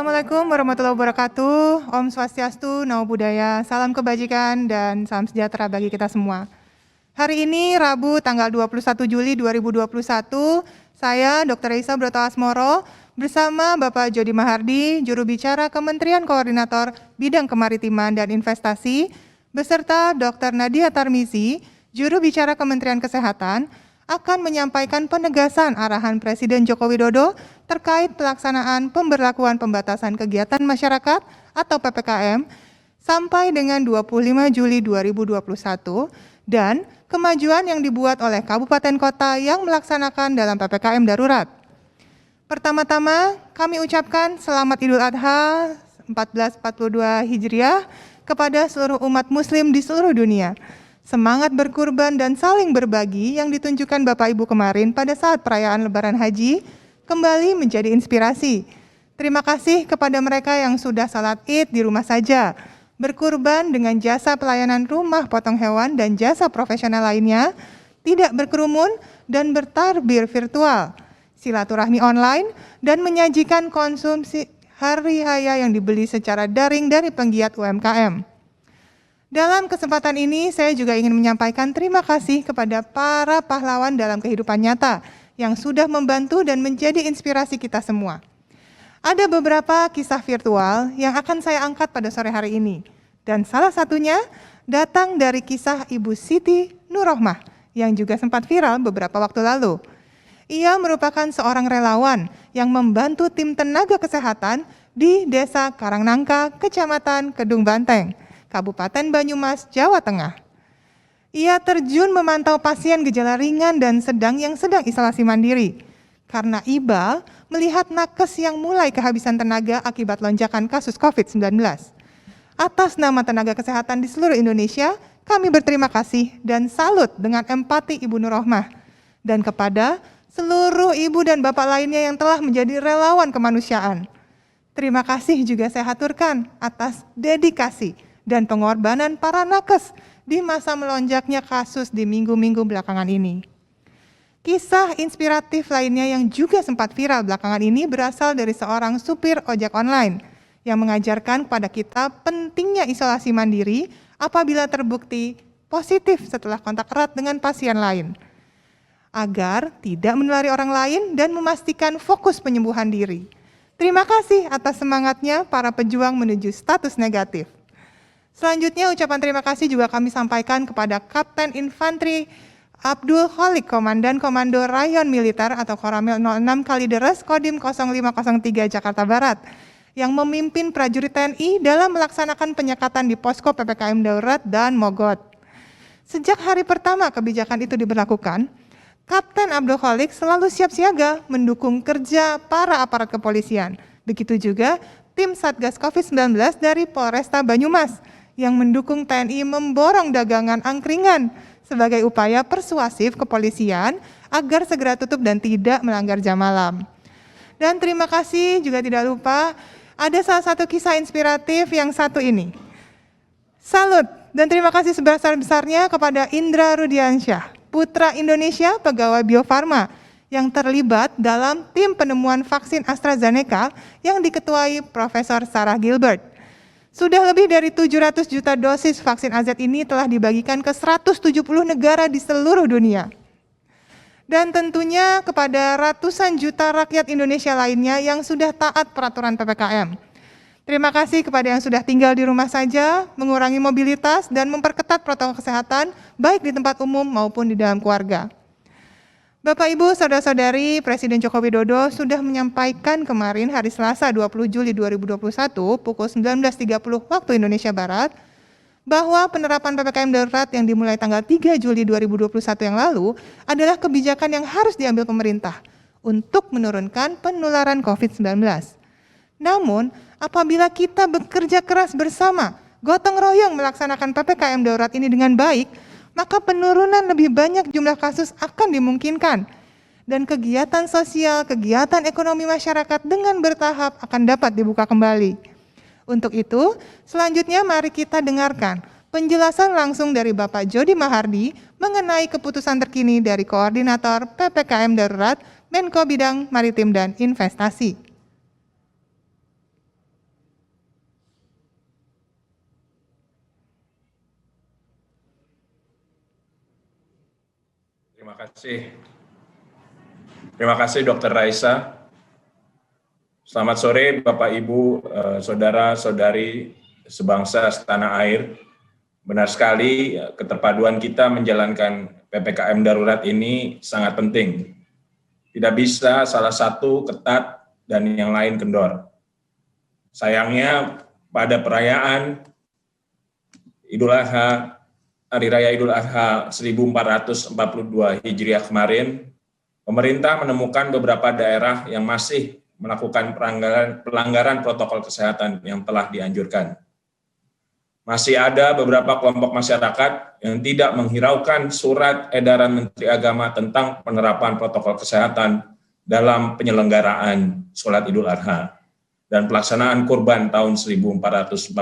Assalamualaikum warahmatullahi wabarakatuh. Om Swastiastu, Namo Buddhaya, salam kebajikan dan salam sejahtera bagi kita semua. Hari ini Rabu tanggal 21 Juli 2021, saya Dr. Isa Broto Asmoro bersama Bapak Jody Mahardi, juru bicara Kementerian Koordinator Bidang Kemaritiman dan Investasi, beserta Dr. Nadia Tarmizi, juru bicara Kementerian Kesehatan, akan menyampaikan penegasan arahan Presiden Joko Widodo terkait pelaksanaan pemberlakuan pembatasan kegiatan masyarakat atau PPKM sampai dengan 25 Juli 2021 dan kemajuan yang dibuat oleh kabupaten kota yang melaksanakan dalam PPKM darurat. Pertama-tama, kami ucapkan selamat Idul Adha 1442 Hijriah kepada seluruh umat muslim di seluruh dunia. Semangat berkurban dan saling berbagi yang ditunjukkan Bapak Ibu kemarin pada saat perayaan Lebaran Haji kembali menjadi inspirasi. Terima kasih kepada mereka yang sudah salat Id di rumah saja, berkurban dengan jasa pelayanan rumah potong hewan dan jasa profesional lainnya, tidak berkerumun dan bertarbir virtual, silaturahmi online, dan menyajikan konsumsi hari raya yang dibeli secara daring dari penggiat UMKM. Dalam kesempatan ini, saya juga ingin menyampaikan terima kasih kepada para pahlawan dalam kehidupan nyata yang sudah membantu dan menjadi inspirasi kita semua. Ada beberapa kisah virtual yang akan saya angkat pada sore hari ini, dan salah satunya datang dari kisah Ibu Siti Nurrohmah yang juga sempat viral beberapa waktu lalu. Ia merupakan seorang relawan yang membantu tim tenaga kesehatan di Desa Karangnangka, Kecamatan Kedung Banteng, Kabupaten Banyumas, Jawa Tengah. Ia terjun memantau pasien gejala ringan dan sedang yang sedang isolasi mandiri. Karena iba melihat nakes yang mulai kehabisan tenaga akibat lonjakan kasus COVID-19. Atas nama tenaga kesehatan di seluruh Indonesia, kami berterima kasih dan salut dengan empati Ibu Nurrohmah. Dan kepada seluruh ibu dan bapak lainnya yang telah menjadi relawan kemanusiaan. Terima kasih juga saya haturkan atas dedikasi dan pengorbanan para nakes di masa melonjaknya kasus di minggu-minggu belakangan ini. Kisah inspiratif lainnya yang juga sempat viral belakangan ini berasal dari seorang supir ojek online yang mengajarkan kepada kita pentingnya isolasi mandiri apabila terbukti positif setelah kontak erat dengan pasien lain, agar tidak menulari orang lain dan memastikan fokus penyembuhan diri. Terima kasih atas semangatnya para pejuang menuju status negatif. Selanjutnya ucapan terima kasih juga kami sampaikan kepada Kapten Infanteri Abdul Kholik, Komandan Komando Rayon Militer atau Koramil 06 Kalideres Kodim 0503 Jakarta Barat yang memimpin prajurit TNI dalam melaksanakan penyekatan di posko PPKM darurat dan Mogot. Sejak hari pertama kebijakan itu diberlakukan, Kapten Abdul Kholik selalu siap siaga mendukung kerja para aparat kepolisian. Begitu juga tim Satgas COVID-19 dari Polresta Banyumas yang mendukung TNI memborong dagangan angkringan sebagai upaya persuasif kepolisian agar segera tutup dan tidak melanggar jam malam. Dan terima kasih juga tidak lupa ada salah satu kisah inspiratif yang satu ini. Salut dan terima kasih sebesar-besarnya kepada Indra Rudiansyah, putra Indonesia pegawai Bio Farma yang terlibat dalam tim penemuan vaksin AstraZeneca yang diketuai Profesor Sarah Gilbert. Sudah lebih dari 700 juta dosis vaksin AZ ini telah dibagikan ke 170 negara di seluruh dunia. Dan tentunya kepada ratusan juta rakyat Indonesia lainnya yang sudah taat peraturan PPKM. Terima kasih kepada yang sudah tinggal di rumah saja, mengurangi mobilitas, dan memperketat protokol kesehatan baik di tempat umum maupun di dalam keluarga. Bapak, Ibu, Saudara-saudari, Presiden Joko Widodo sudah menyampaikan kemarin hari Selasa 20 Juli 2021 pukul 19.30 waktu Indonesia Barat bahwa penerapan PPKM darurat yang dimulai tanggal 3 Juli 2021 yang lalu adalah kebijakan yang harus diambil pemerintah untuk menurunkan penularan COVID-19. Namun, apabila kita bekerja keras bersama, gotong royong melaksanakan PPKM darurat ini dengan baik, maka penurunan lebih banyak jumlah kasus akan dimungkinkan dan kegiatan sosial, kegiatan ekonomi masyarakat dengan bertahap akan dapat dibuka kembali. Untuk itu, selanjutnya mari kita dengarkan penjelasan langsung dari Bapak Jody Mahardi mengenai keputusan terkini dari Koordinator PPKM Darurat Menko Bidang Maritim dan Investasi. Terima kasih. Terima kasih Dr. Raisa. Selamat sore Bapak Ibu, saudara-saudari sebangsa setanah air. Benar sekali keterpaduan kita menjalankan PPKM darurat ini sangat penting. Tidak bisa salah satu ketat dan yang lain kendor. Sayangnya pada perayaan Idul Adha, Hari Raya Idul Adha 1442 Hijriah kemarin, pemerintah menemukan beberapa daerah yang masih melakukan pelanggaran protokol kesehatan yang telah dianjurkan. Masih ada beberapa kelompok masyarakat yang tidak menghiraukan surat edaran Menteri Agama tentang penerapan protokol kesehatan dalam penyelenggaraan sholat Idul Adha dan pelaksanaan kurban tahun 1442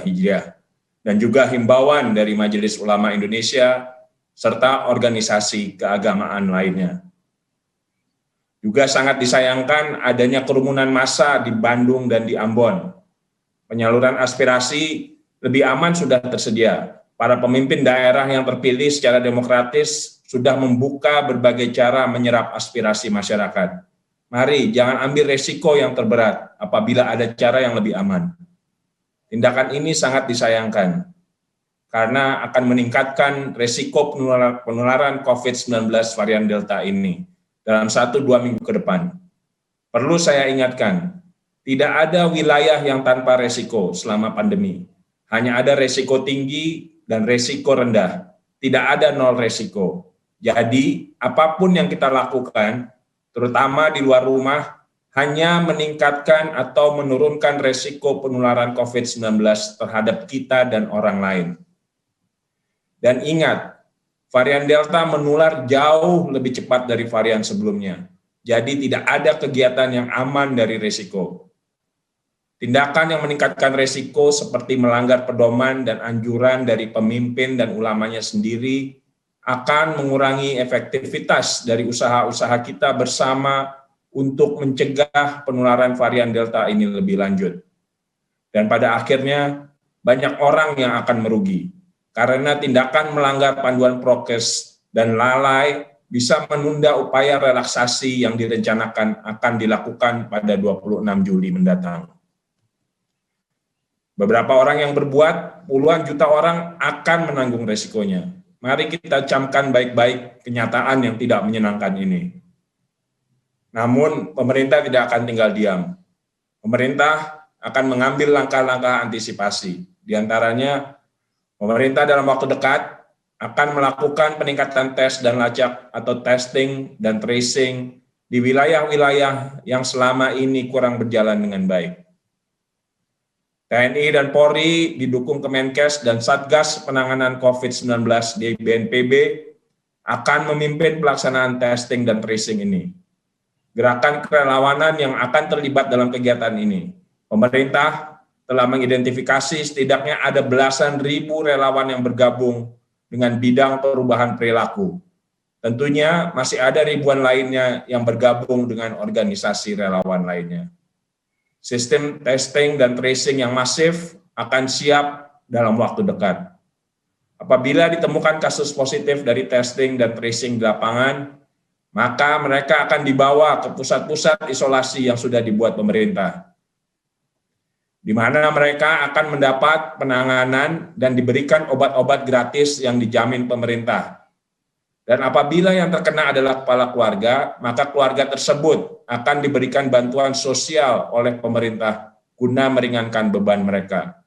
Hijriah, dan juga himbauan dari Majelis Ulama Indonesia serta organisasi keagamaan lainnya. Juga sangat disayangkan adanya kerumunan massa di Bandung dan di Ambon. Penyaluran aspirasi lebih aman sudah tersedia. Para pemimpin daerah yang terpilih secara demokratis sudah membuka berbagai cara menyerap aspirasi masyarakat. Mari jangan ambil resiko yang terberat apabila ada cara yang lebih aman. Tindakan ini sangat disayangkan karena akan meningkatkan resiko penularan COVID-19 varian Delta ini dalam 1-2 minggu ke depan. Perlu saya ingatkan, tidak ada wilayah yang tanpa resiko selama pandemi. Hanya ada resiko tinggi dan resiko rendah. Tidak ada nol resiko. Jadi, apapun yang kita lakukan, terutama di luar rumah, hanya meningkatkan atau menurunkan resiko penularan COVID-19 terhadap kita dan orang lain. Dan ingat, varian Delta menular jauh lebih cepat dari varian sebelumnya. Jadi tidak ada kegiatan yang aman dari resiko. Tindakan yang meningkatkan resiko seperti melanggar pedoman dan anjuran dari pemimpin dan ulamanya sendiri akan mengurangi efektivitas dari usaha-usaha kita bersama untuk mencegah penularan varian Delta ini lebih lanjut. Dan pada akhirnya banyak orang yang akan merugi karena tindakan melanggar panduan prokes dan lalai bisa menunda upaya relaksasi yang direncanakan akan dilakukan pada 26 Juli mendatang. Beberapa orang yang berbuat, puluhan juta orang akan menanggung resikonya. Mari kita camkan baik-baik kenyataan yang tidak menyenangkan ini. Namun, pemerintah tidak akan tinggal diam. Pemerintah akan mengambil langkah-langkah antisipasi. Di antaranya, pemerintah dalam waktu dekat akan melakukan peningkatan tes dan lacak atau testing dan tracing di wilayah-wilayah yang selama ini kurang berjalan dengan baik. TNI dan Polri didukung Kemenkes dan Satgas Penanganan COVID-19 di BNPB akan memimpin pelaksanaan testing dan tracing ini. Gerakan kerelawanan yang akan terlibat dalam kegiatan ini. Pemerintah telah mengidentifikasi setidaknya ada belasan ribu relawan yang bergabung dengan bidang perubahan perilaku. Tentunya masih ada ribuan lainnya yang bergabung dengan organisasi relawan lainnya. Sistem testing dan tracing yang masif akan siap dalam waktu dekat. Apabila ditemukan kasus positif dari testing dan tracing di lapangan, maka mereka akan dibawa ke pusat-pusat isolasi yang sudah dibuat pemerintah, di mana mereka akan mendapat penanganan dan diberikan obat-obat gratis yang dijamin pemerintah. Dan apabila yang terkena adalah kepala keluarga, maka keluarga tersebut akan diberikan bantuan sosial oleh pemerintah guna meringankan beban mereka.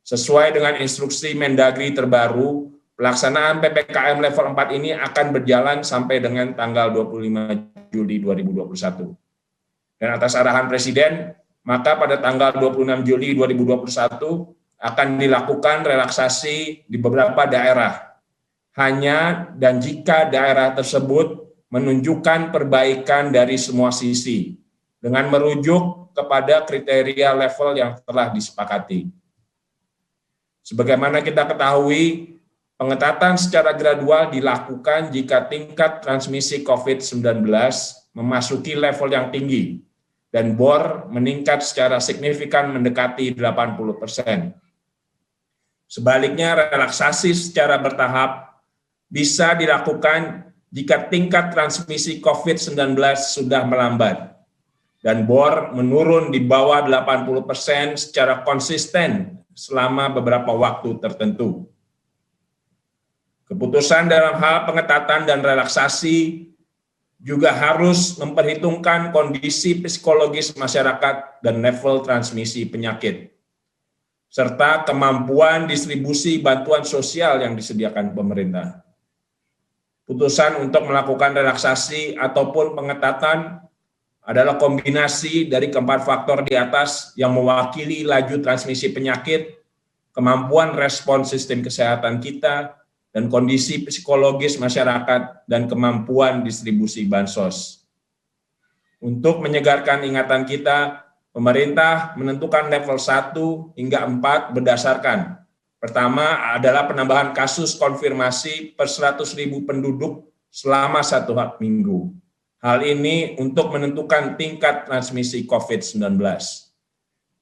Sesuai dengan instruksi Mendagri terbaru, pelaksanaan PPKM level 4 ini akan berjalan sampai dengan tanggal 25 Juli 2021. Dan atas arahan Presiden, maka pada tanggal 26 Juli 2021 akan dilakukan relaksasi di beberapa daerah. Hanya dan jika daerah tersebut menunjukkan perbaikan dari semua sisi, dengan merujuk kepada kriteria level yang telah disepakati. Sebagaimana kita ketahui, pengetatan secara gradual dilakukan jika tingkat transmisi COVID-19 memasuki level yang tinggi, dan BOR meningkat secara signifikan mendekati 80%. Sebaliknya, relaksasi secara bertahap bisa dilakukan jika tingkat transmisi COVID-19 sudah melambat dan bor menurun di bawah 80% secara konsisten selama beberapa waktu tertentu. Keputusan dalam hal pengetatan dan relaksasi juga harus memperhitungkan kondisi psikologis masyarakat dan level transmisi penyakit, serta kemampuan distribusi bantuan sosial yang disediakan pemerintah. Putusan untuk melakukan relaksasi ataupun pengetatan adalah kombinasi dari keempat faktor di atas yang mewakili laju transmisi penyakit, kemampuan respon sistem kesehatan kita, dan kondisi psikologis masyarakat dan kemampuan distribusi bansos. Untuk menyegarkan ingatan kita, pemerintah menentukan level 1 hingga 4 berdasarkan: pertama adalah penambahan kasus konfirmasi per 100.000 penduduk selama 1 minggu. Hal ini untuk menentukan tingkat transmisi COVID-19.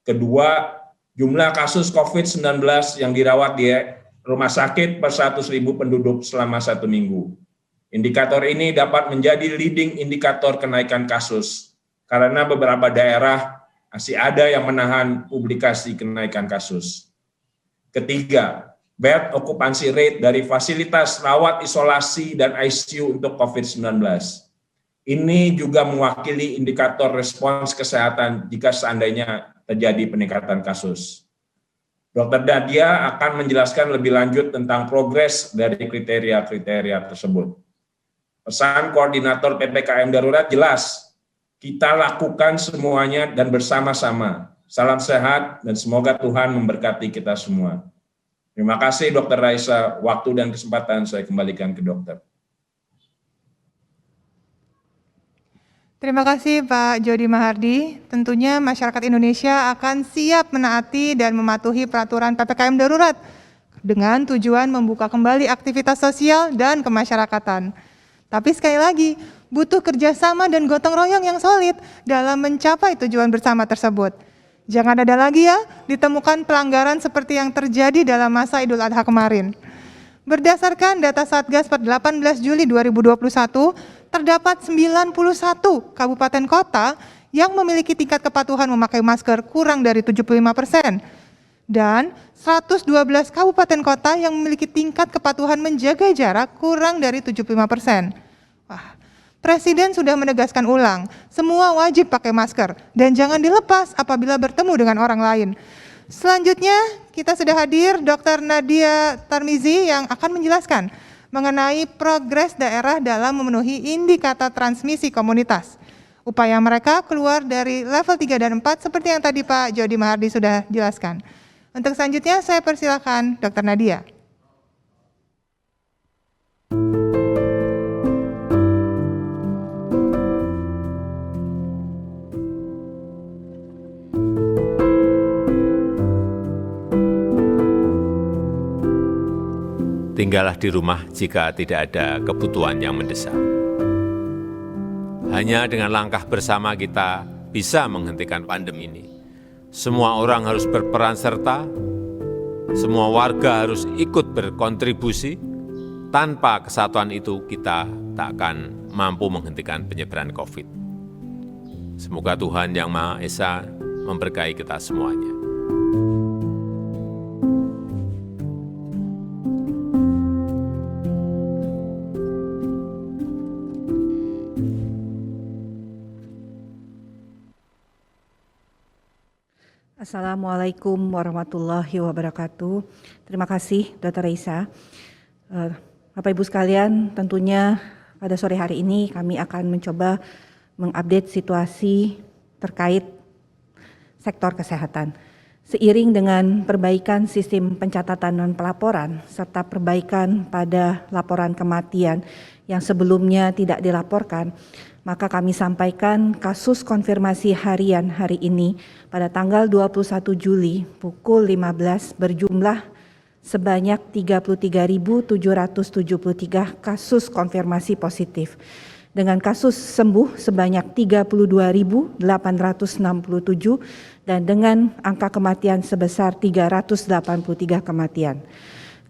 Kedua, jumlah kasus COVID-19 yang dirawat di rumah sakit per 100.000 penduduk selama 1 minggu. Indikator ini dapat menjadi leading indikator kenaikan kasus, karena beberapa daerah masih ada yang menahan publikasi kenaikan kasus. Ketiga, bed occupancy rate dari fasilitas rawat isolasi dan ICU untuk COVID-19. Ini juga mewakili indikator respons kesehatan jika seandainya terjadi peningkatan kasus. Dr. Nadia akan menjelaskan lebih lanjut tentang progres dari kriteria-kriteria tersebut. Pesan koordinator PPKM Darurat jelas, kita lakukan semuanya dan bersama-sama. Salam sehat dan semoga Tuhan memberkati kita semua. Terima kasih Dr. Raisa, waktu dan kesempatan saya kembalikan ke dokter. Terima kasih Pak Jody Mahardi. Tentunya masyarakat Indonesia akan siap menaati dan mematuhi peraturan PPKM darurat dengan tujuan membuka kembali aktivitas sosial dan kemasyarakatan. Tapi sekali lagi, butuh kerjasama dan gotong royong yang solid dalam mencapai tujuan bersama tersebut. Jangan ada lagi ya ditemukan pelanggaran seperti yang terjadi dalam masa Idul Adha kemarin. Berdasarkan data Satgas per 18 Juli 2021, terdapat 91 kabupaten kota yang memiliki tingkat kepatuhan memakai masker kurang dari 75%, dan 112 kabupaten kota yang memiliki tingkat kepatuhan menjaga jarak kurang dari 75%. Wah, Presiden sudah menegaskan ulang, semua wajib pakai masker dan jangan dilepas apabila bertemu dengan orang lain. Selanjutnya, kita sudah hadir Dr. Nadia Tarmizi yang akan menjelaskan mengenai progres daerah dalam memenuhi indikator transmisi komunitas. Upaya mereka keluar dari level 3 dan 4 seperti yang tadi Pak Jody Mahardi sudah jelaskan. Untuk selanjutnya saya persilakan Dr. Nadia. Tinggallah di rumah jika tidak ada kebutuhan yang mendesak. Hanya dengan langkah bersama kita bisa menghentikan pandemi ini. Semua orang harus berperan serta, semua warga harus ikut berkontribusi. Tanpa kesatuan itu kita tak akan mampu menghentikan penyebaran COVID. Semoga Tuhan Yang Maha Esa memberkahi kita semuanya. Assalamualaikum warahmatullahi wabarakatuh. Terima kasih Dr. Raisa. Bapak Ibu sekalian, tentunya pada sore hari ini kami akan mencoba mengupdate situasi terkait sektor kesehatan. Seiring dengan perbaikan sistem pencatatan dan pelaporan serta perbaikan pada laporan kematian yang sebelumnya tidak dilaporkan, maka kami sampaikan kasus konfirmasi harian hari ini pada tanggal 21 Juli pukul 15 berjumlah sebanyak 33.773 kasus konfirmasi positif, dengan kasus sembuh sebanyak 32.867 dan dengan angka kematian sebesar 383 kematian.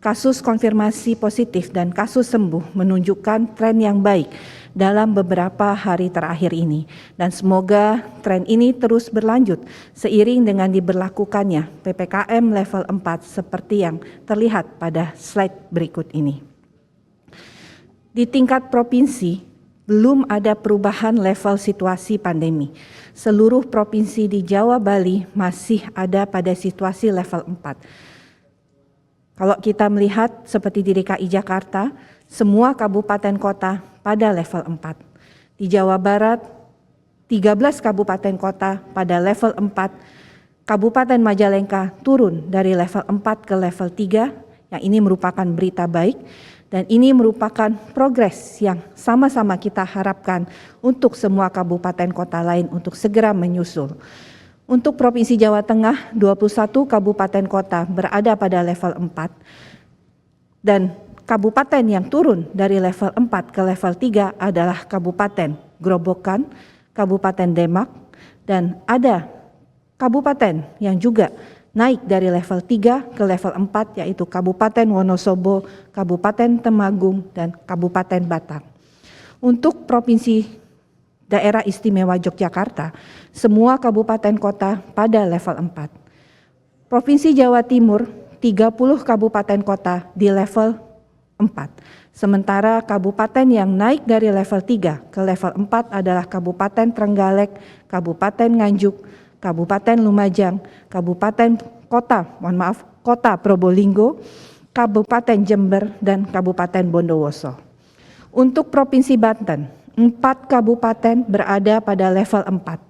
Kasus konfirmasi positif dan kasus sembuh menunjukkan tren yang baik dalam beberapa hari terakhir ini. Dan semoga tren ini terus berlanjut seiring dengan diberlakukannya PPKM level 4 seperti yang terlihat pada slide berikut ini. Di tingkat provinsi, belum ada perubahan level situasi pandemi. Seluruh provinsi di Jawa Bali masih ada pada situasi level 4. Kalau kita melihat seperti di DKI Jakarta, semua kabupaten kota pada level 4. Di Jawa Barat, 13 kabupaten kota pada level 4. Kabupaten Majalengka turun dari level 4 ke level 3, yang ini merupakan berita baik. Dan ini merupakan progres yang sama-sama kita harapkan untuk semua kabupaten kota lain untuk segera menyusul. Untuk Provinsi Jawa Tengah, 21 kabupaten kota berada pada level 4. Dan kabupaten yang turun dari level 4 ke level 3 adalah Kabupaten Grobogan, Kabupaten Demak, dan ada kabupaten yang juga naik dari level 3 ke level 4 yaitu Kabupaten Wonosobo, Kabupaten Temanggung, dan Kabupaten Batang. Untuk Provinsi Daerah Istimewa Yogyakarta, semua kabupaten kota pada level 4. Provinsi Jawa Timur, 30 kabupaten kota di level 4. Sementara kabupaten yang naik dari level 3 ke level 4 adalah Kabupaten Trenggalek, Kabupaten Nganjuk, Kabupaten Lumajang, Kota Probolinggo, Kabupaten Jember, dan Kabupaten Bondowoso. Untuk Provinsi Banten, 4 kabupaten berada pada level 4.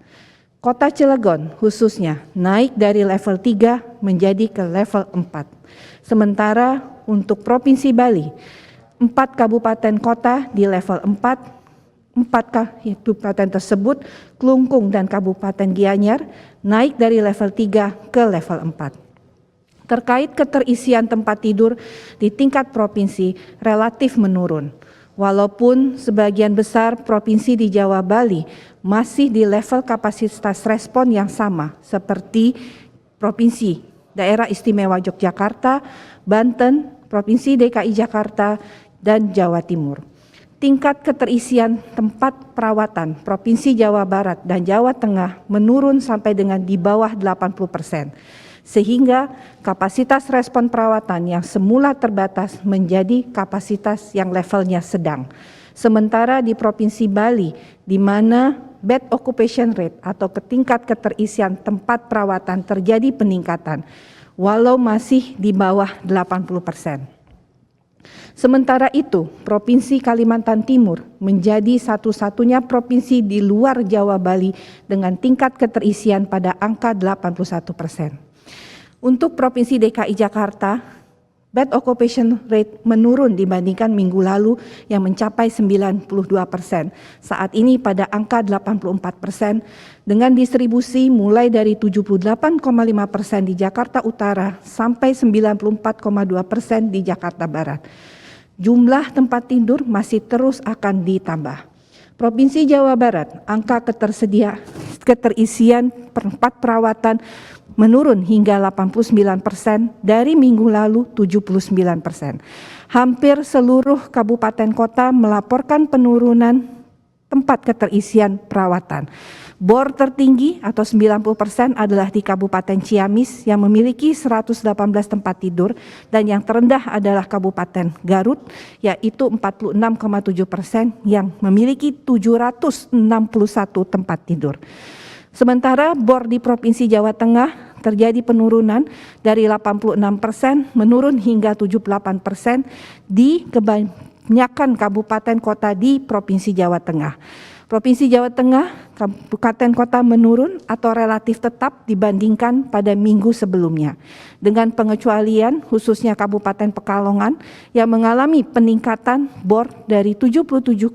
Kota Cilegon khususnya naik dari level 3 menjadi ke level 4. Sementara untuk Provinsi Bali, 4 kabupaten kota di level 4. 4 kabupaten tersebut, Klungkung dan Kabupaten Gianyar, naik dari level 3 ke level 4. Terkait keterisian tempat tidur di tingkat provinsi relatif menurun. Walaupun sebagian besar provinsi di Jawa Bali masih di level kapasitas respon yang sama seperti Provinsi Daerah Istimewa Yogyakarta, Banten, Provinsi DKI Jakarta, dan Jawa Timur. Tingkat keterisian tempat perawatan Provinsi Jawa Barat dan Jawa Tengah menurun sampai dengan di bawah 80%. Sehingga kapasitas respon perawatan yang semula terbatas menjadi kapasitas yang levelnya sedang. Sementara di Provinsi Bali, di mana bed occupation rate atau tingkat keterisian tempat perawatan terjadi peningkatan, walau masih di bawah 80%. Sementara itu, Provinsi Kalimantan Timur menjadi satu-satunya provinsi di luar Jawa Bali dengan tingkat keterisian pada angka 81%. Untuk Provinsi DKI Jakarta, bed occupation rate menurun dibandingkan minggu lalu yang mencapai 92%. Saat ini pada angka 84% dengan distribusi mulai dari 78,5% di Jakarta Utara sampai 94,2% di Jakarta Barat. Jumlah tempat tidur masih terus akan ditambah. Provinsi Jawa Barat, angka keterisian tempat perawatan menurun hingga 89% dari minggu lalu 79%. Hampir seluruh kabupaten kota melaporkan penurunan tempat keterisian perawatan. Bor tertinggi atau 90% adalah di Kabupaten Ciamis yang memiliki 118 tempat tidur dan yang terendah adalah Kabupaten Garut yaitu 46,7% yang memiliki 761 tempat tidur. Sementara bor di Provinsi Jawa Tengah terjadi penurunan dari 86% menurun hingga 78% di kebanyakan kabupaten kota di Provinsi Jawa Tengah. Provinsi Jawa Tengah, kabupaten kota menurun atau relatif tetap dibandingkan pada minggu sebelumnya. Dengan pengecualian khususnya Kabupaten Pekalongan yang mengalami peningkatan bor dari 77,6%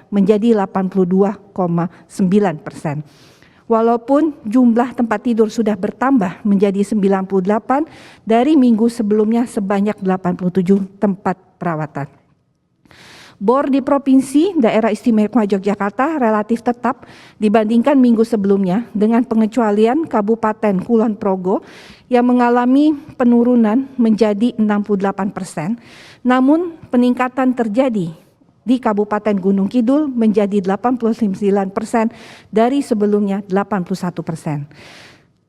menjadi 82,9%. Walaupun jumlah tempat tidur sudah bertambah menjadi 98 dari minggu sebelumnya sebanyak 87 tempat perawatan. Bor di Provinsi Daerah Istimewa Yogyakarta relatif tetap dibandingkan minggu sebelumnya dengan pengecualian Kabupaten Kulon Progo yang mengalami penurunan menjadi 68%, namun peningkatan terjadi di Kabupaten Gunung Kidul menjadi 89% dari sebelumnya 81%.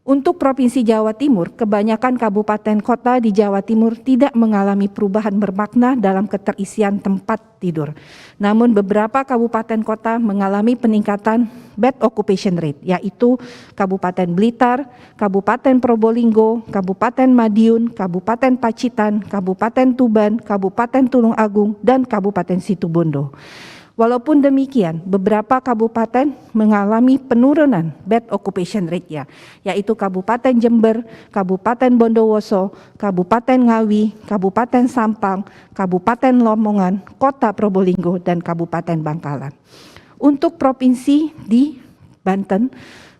Untuk Provinsi Jawa Timur, kebanyakan kabupaten kota di Jawa Timur tidak mengalami perubahan bermakna dalam keterisian tempat tidur. Namun beberapa kabupaten kota mengalami peningkatan bed occupation rate, yaitu Kabupaten Blitar, Kabupaten Probolinggo, Kabupaten Madiun, Kabupaten Pacitan, Kabupaten Tuban, Kabupaten Tulung Agung, dan Kabupaten Situbondo. Walaupun demikian, beberapa kabupaten mengalami penurunan bed occupation rate-nya, yaitu Kabupaten Jember, Kabupaten Bondowoso, Kabupaten Ngawi, Kabupaten Sampang, Kabupaten Lamongan, Kota Probolinggo, dan Kabupaten Bangkalan. Untuk provinsi di Banten,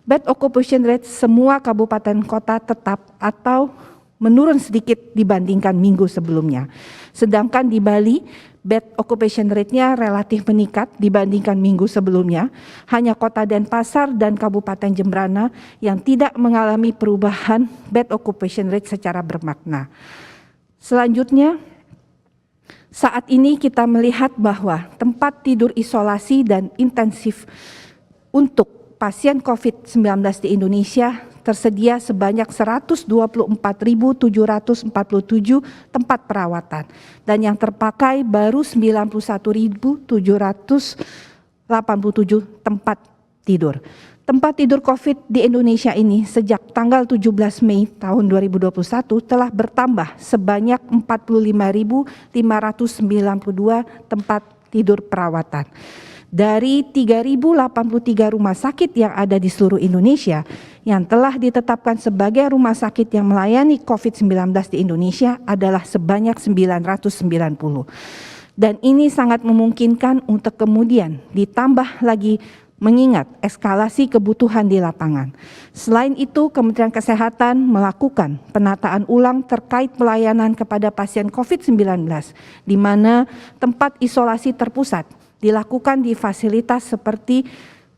bed occupation rate semua kabupaten kota tetap atau menurun sedikit dibandingkan minggu sebelumnya. Sedangkan di Bali, bed occupation rate-nya relatif meningkat dibandingkan minggu sebelumnya. Hanya Kota Denpasar dan Kabupaten Jembrana yang tidak mengalami perubahan bed occupation rate secara bermakna. Selanjutnya, saat ini kita melihat bahwa tempat tidur isolasi dan intensif untuk pasien COVID-19 di Indonesia tersedia sebanyak 124.747 tempat perawatan dan yang terpakai baru 91.787 tempat tidur. Tempat tidur COVID di Indonesia ini sejak tanggal 17 Mei tahun 2021 telah bertambah sebanyak 45.592 tempat tidur perawatan. Dari 3.083 rumah sakit yang ada di seluruh Indonesia yang telah ditetapkan sebagai rumah sakit yang melayani COVID-19 di Indonesia adalah sebanyak 990. Dan ini sangat memungkinkan untuk kemudian ditambah lagi mengingat eskalasi kebutuhan di lapangan. Selain itu, Kementerian Kesehatan melakukan penataan ulang terkait pelayanan kepada pasien COVID-19 di mana tempat isolasi terpusat dilakukan di fasilitas seperti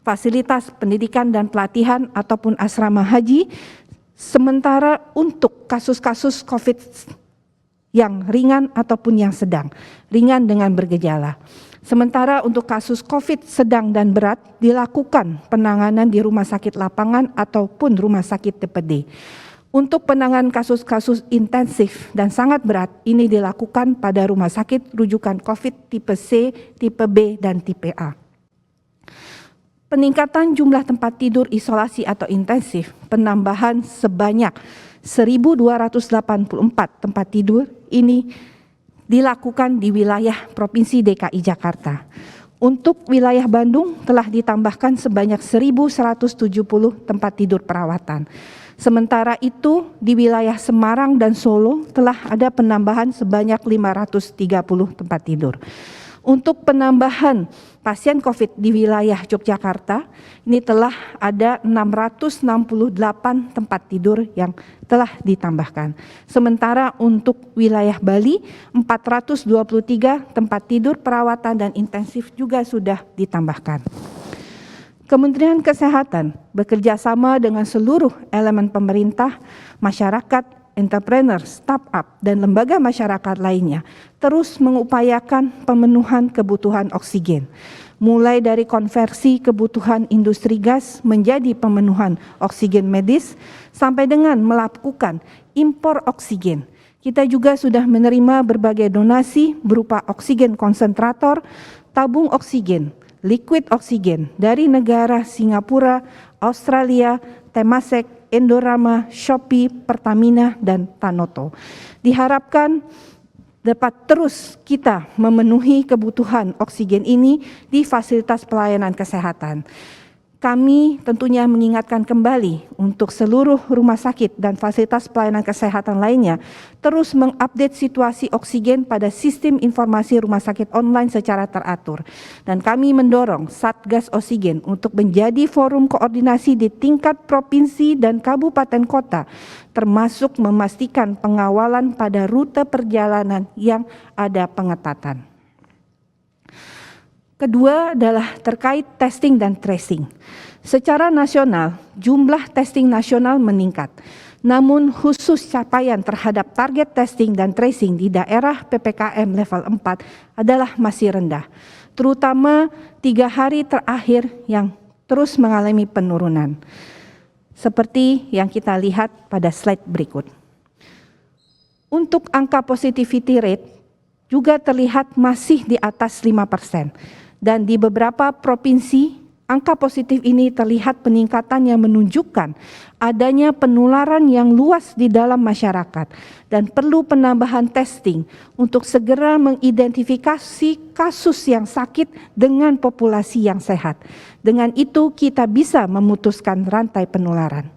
fasilitas pendidikan dan pelatihan ataupun asrama haji, sementara untuk kasus-kasus COVID yang ringan ataupun yang sedang, ringan dengan bergejala. Sementara untuk kasus COVID sedang dan berat dilakukan penanganan di rumah sakit lapangan ataupun rumah sakit TPD. Untuk penanganan kasus-kasus intensif dan sangat berat ini dilakukan pada rumah sakit rujukan COVID tipe C, tipe B, dan tipe A. Peningkatan jumlah tempat tidur isolasi atau intensif, penambahan sebanyak 1.284 tempat tidur ini dilakukan di wilayah Provinsi DKI Jakarta. Untuk wilayah Bandung telah ditambahkan sebanyak 1.170 tempat tidur perawatan. Sementara itu di wilayah Semarang dan Solo telah ada penambahan sebanyak 530 tempat tidur. Untuk penambahan pasien COVID di wilayah Yogyakarta, ini telah ada 668 tempat tidur yang telah ditambahkan. Sementara untuk wilayah Bali, 423 tempat tidur perawatan dan intensif juga sudah ditambahkan. Kementerian Kesehatan bekerja sama dengan seluruh elemen pemerintah, masyarakat, entrepreneur, startup, dan lembaga masyarakat lainnya terus mengupayakan pemenuhan kebutuhan oksigen, mulai dari konversi kebutuhan industri gas menjadi pemenuhan oksigen medis, sampai dengan melakukan impor oksigen. Kita juga sudah menerima berbagai donasi berupa oksigen konsentrator, tabung oksigen, liquid oksigen dari negara Singapura, Australia, Temasek, Indorama, Shopee, Pertamina, dan Tanoto. Diharapkan dapat terus kita memenuhi kebutuhan oksigen ini di fasilitas pelayanan kesehatan. Kami tentunya mengingatkan kembali untuk seluruh rumah sakit dan fasilitas pelayanan kesehatan lainnya terus mengupdate situasi oksigen pada sistem informasi rumah sakit online secara teratur. Dan kami mendorong Satgas Oksigen untuk menjadi forum koordinasi di tingkat provinsi dan kabupaten kota, termasuk memastikan pengawalan pada rute perjalanan yang ada pengetatan. Kedua adalah terkait testing dan tracing. Secara nasional, jumlah testing nasional meningkat. Namun khusus capaian terhadap target testing dan tracing di daerah PPKM level 4 adalah masih rendah, terutama 3 hari terakhir yang terus mengalami penurunan. Seperti yang kita lihat pada slide berikut. Untuk angka positivity rate juga terlihat masih di atas 5%, dan di beberapa provinsi angka positif ini terlihat peningkatan yang menunjukkan adanya penularan yang luas di dalam masyarakat dan perlu penambahan testing untuk segera mengidentifikasi kasus yang sakit dengan populasi yang sehat. Dengan itu kita bisa memutuskan rantai penularan.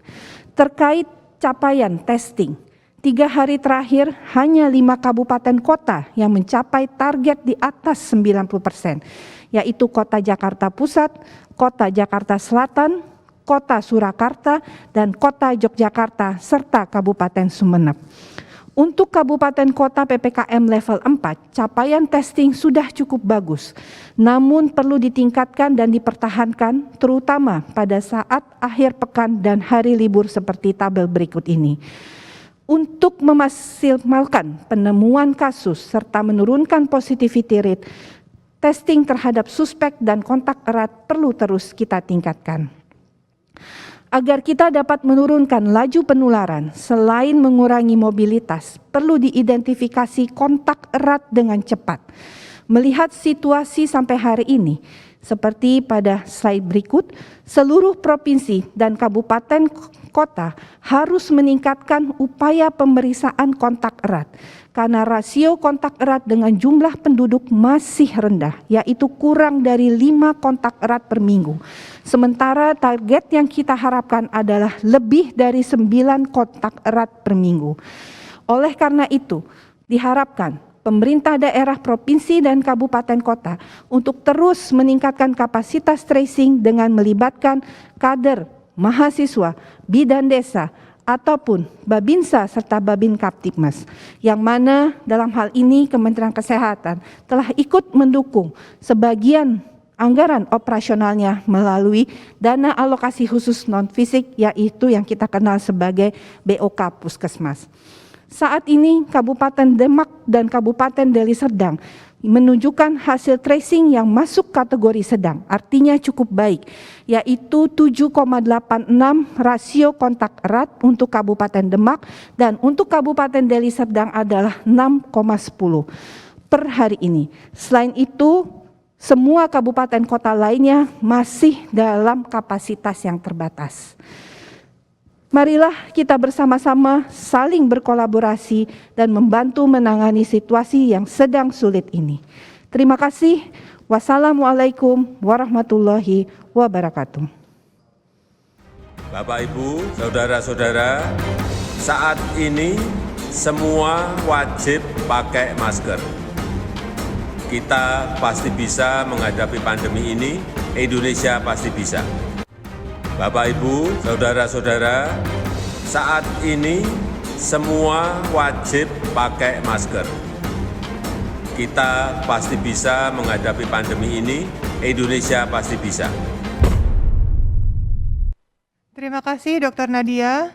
Terkait capaian testing, 3 hari terakhir hanya 5 kabupaten kota yang mencapai target di atas 90%, yaitu Kota Jakarta Pusat, Kota Jakarta Selatan, Kota Surakarta, dan Kota Yogyakarta, serta Kabupaten Sumeneb. Untuk kabupaten kota PPKM level 4, capaian testing sudah cukup bagus, namun perlu ditingkatkan dan dipertahankan, terutama pada saat akhir pekan dan hari libur seperti tabel berikut ini. Untuk memaksimalkan penemuan kasus serta menurunkan positivity rate, testing terhadap suspek dan kontak erat perlu terus kita tingkatkan. Agar kita dapat menurunkan laju penularan, selain mengurangi mobilitas, perlu diidentifikasi kontak erat dengan cepat. Melihat situasi sampai hari ini, seperti pada slide berikut, seluruh provinsi dan kabupaten kota harus meningkatkan upaya pemeriksaan kontak erat karena rasio kontak erat dengan jumlah penduduk masih rendah, yaitu kurang dari 5 kontak erat per minggu. Sementara target yang kita harapkan adalah lebih dari 9 kontak erat per minggu. Oleh karena itu, diharapkan pemerintah daerah, provinsi, dan kabupaten kota untuk terus meningkatkan kapasitas tracing dengan melibatkan kader, mahasiswa, bidan desa, ataupun Babinsa serta Babin Kaptipmas, yang mana dalam hal ini Kementerian Kesehatan telah ikut mendukung sebagian anggaran operasionalnya melalui dana alokasi khusus non-fisik, yaitu yang kita kenal sebagai BOK Puskesmas. Saat ini Kabupaten Demak dan Kabupaten Deli Serdang menunjukkan hasil tracing yang masuk kategori sedang, artinya cukup baik, yaitu 7,86 rasio kontak erat untuk Kabupaten Demak dan untuk Kabupaten Deli Serdang adalah 6,10 per hari ini. Selain itu, semua kabupaten kota lainnya masih dalam kapasitas yang terbatas. Marilah kita bersama-sama saling berkolaborasi dan membantu menangani situasi yang sedang sulit ini. Terima kasih. Wassalamualaikum warahmatullahi wabarakatuh. Bapak, Ibu, saudara-saudara, saat ini semua wajib pakai masker. Kita pasti bisa menghadapi pandemi ini, Indonesia pasti bisa. Bapak, Ibu, saudara-saudara, saat ini semua wajib pakai masker. Kita pasti bisa menghadapi pandemi ini, Indonesia pasti bisa. Terima kasih Dr. Nadia.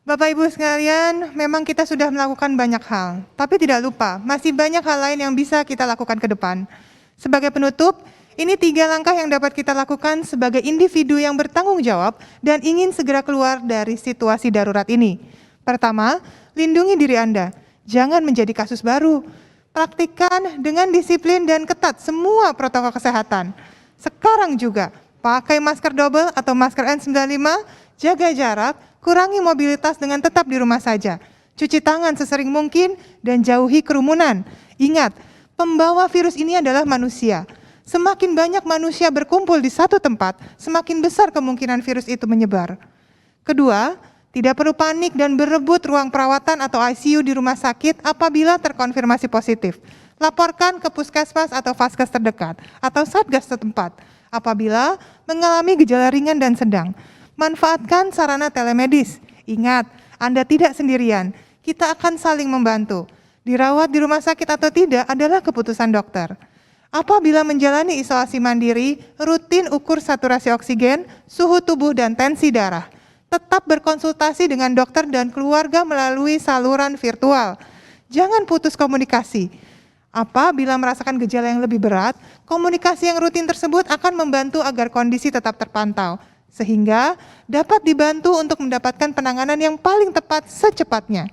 Bapak Ibu sekalian, memang kita sudah melakukan banyak hal, tapi tidak lupa masih banyak hal lain yang bisa kita lakukan ke depan. Sebagai penutup, ini 3 langkah yang dapat kita lakukan sebagai individu yang bertanggung jawab dan ingin segera keluar dari situasi darurat ini. Pertama, lindungi diri Anda. Jangan menjadi kasus baru. Praktikkan dengan disiplin dan ketat semua protokol kesehatan. Sekarang juga, pakai masker double atau masker N95, jaga jarak, kurangi mobilitas dengan tetap di rumah saja. Cuci tangan sesering mungkin dan jauhi kerumunan. Ingat, pembawa virus ini adalah manusia. Semakin banyak manusia berkumpul di satu tempat, semakin besar kemungkinan virus itu menyebar. Kedua, tidak perlu panik dan berebut ruang perawatan atau ICU di rumah sakit apabila terkonfirmasi positif. Laporkan ke puskesmas atau vaskes terdekat atau satgas setempat apabila mengalami gejala ringan dan sedang. Manfaatkan sarana telemedis. Ingat, Anda tidak sendirian. Kita akan saling membantu. Dirawat di rumah sakit atau tidak adalah keputusan dokter. Apabila menjalani isolasi mandiri, rutin ukur saturasi oksigen, suhu tubuh, dan tensi darah. Tetap berkonsultasi dengan dokter dan keluarga melalui saluran virtual. Jangan putus komunikasi. Apabila merasakan gejala yang lebih berat, komunikasi yang rutin tersebut akan membantu agar kondisi tetap terpantau, sehingga dapat dibantu untuk mendapatkan penanganan yang paling tepat secepatnya.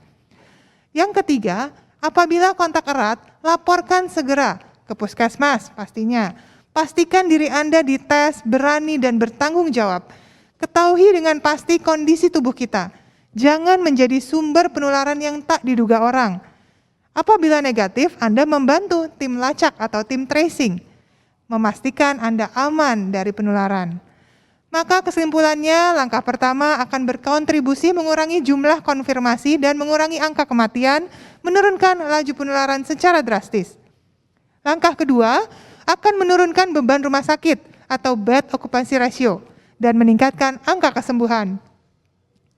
Yang ketiga, apabila kontak erat, laporkan segera ke puskesmas pastinya. Pastikan diri Anda dites, berani dan bertanggung jawab. Ketahui dengan pasti kondisi tubuh kita. Jangan menjadi sumber penularan yang tak diduga orang. Apabila negatif, Anda membantu tim lacak atau tim tracing. Memastikan Anda aman dari penularan. Maka kesimpulannya, langkah pertama akan berkontribusi mengurangi jumlah konfirmasi dan mengurangi angka kematian, menurunkan laju penularan secara drastis. Langkah kedua akan menurunkan beban rumah sakit atau bed occupancy ratio dan meningkatkan angka kesembuhan.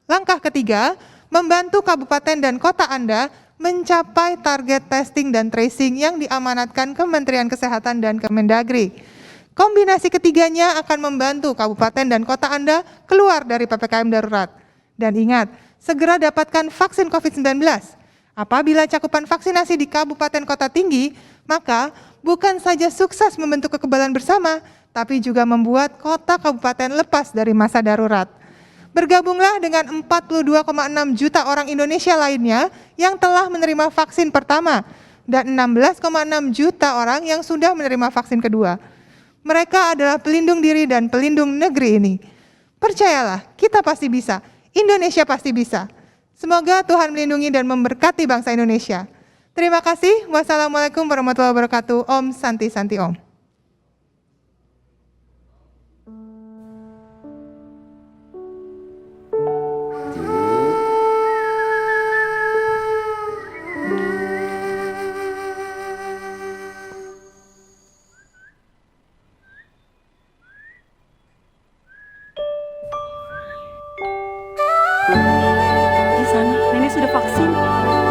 Langkah ketiga, membantu kabupaten dan kota Anda mencapai target testing dan tracing yang diamanatkan Kementerian Kesehatan dan Kemendagri. Kombinasi ketiganya akan membantu kabupaten dan kota Anda keluar dari PPKM darurat. Dan ingat, segera dapatkan vaksin COVID-19. Apabila cakupan vaksinasi di kabupaten kota tinggi, maka bukan saja sukses membentuk kekebalan bersama, tapi juga membuat kota kabupaten lepas dari masa darurat. Bergabunglah dengan 42,6 juta orang Indonesia lainnya yang telah menerima vaksin pertama dan 16,6 juta orang yang sudah menerima vaksin kedua. Mereka adalah pelindung diri dan pelindung negeri ini. Percayalah, kita pasti bisa. Indonesia pasti bisa. Semoga Tuhan melindungi dan memberkati bangsa Indonesia. Terima kasih. Wassalamualaikum warahmatullahi wabarakatuh. Om Santi Santi Om. Di sana, nenek sudah vaksin.